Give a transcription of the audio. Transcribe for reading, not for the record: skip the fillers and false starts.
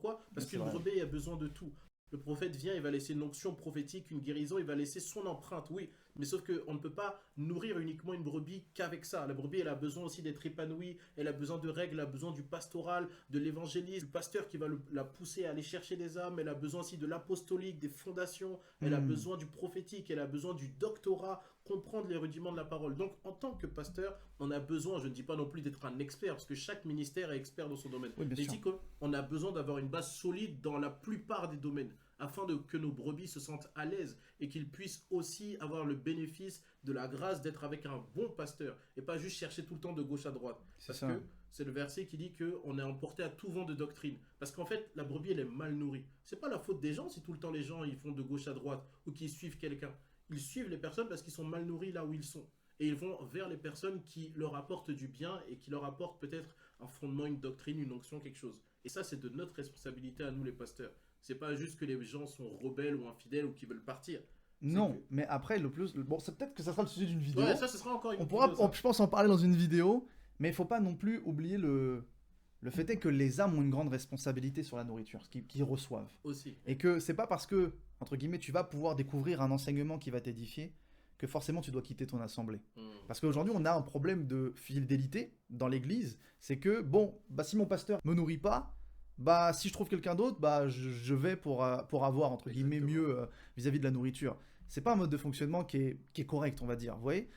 Pourquoi? Parce Mais c'est qu'une vrai. brebis a besoin de tout. Le prophète vient, il va laisser une onction prophétique, une guérison, il va laisser son empreinte, oui. Mais sauf qu'on ne peut pas nourrir uniquement une brebis qu'avec ça. La brebis, elle a besoin aussi d'être épanouie, elle a besoin de règles, elle a besoin du pastoral, de l'évangélisme, du pasteur qui va la pousser à aller chercher des âmes, elle a besoin aussi de l'apostolique, des fondations, elle a Hmm. besoin du prophétique, elle a besoin du doctorat, comprendre les rudiments de la parole. Donc, en tant que pasteur, on a besoin, je ne dis pas non plus d'être un expert, parce que chaque ministère est expert dans son domaine, Oui, bien mais je sûr. dis qu'on a besoin d'avoir une base solide dans la plupart des domaines afin que nos brebis se sentent à l'aise et qu'ils puissent aussi avoir le bénéfice de la grâce d'être avec un bon pasteur et pas juste chercher tout le temps de gauche à droite. C'est Parce ça. que c'est le verset qui dit qu'on est emporté à tout vent de doctrine. Parce qu'en fait, la brebis, elle est mal nourrie. C'est pas la faute des gens si tout le temps les gens ils font de gauche à droite ou qu'ils suivent quelqu'un. Ils suivent les personnes parce qu'ils sont mal nourris là où ils sont. Et ils vont vers les personnes qui leur apportent du bien et qui leur apportent peut-être un fondement, une doctrine, une onction, quelque chose. Et ça, c'est de notre responsabilité à nous les pasteurs. C'est pas juste que les gens sont rebelles ou infidèles ou qui veulent partir. C'est que. Non, mais après, le plus. Bon, c'est peut-être que ça sera le sujet d'une Ouais, vidéo. ça, ce sera encore On une pourra, vidéo, ça. je pense, en parler dans une vidéo, mais il faut pas non plus oublier le fait est que les âmes ont une grande responsabilité sur la nourriture, ce qu'ils reçoivent. Aussi. Et que c'est pas parce que, entre guillemets, tu vas pouvoir découvrir un enseignement qui va t'édifier que forcément tu dois quitter ton assemblée. Hmm. Parce qu'aujourd'hui, on a un problème de fidélité dans l'église, c'est que, bon, bah, si mon pasteur me nourrit pas, bah, si je trouve quelqu'un d'autre, bah, je vais pour avoir, entre guillemets, Exactement. mieux vis-à-vis de la nourriture. C'est pas un mode de fonctionnement qui est correct, on va dire, vous voyez.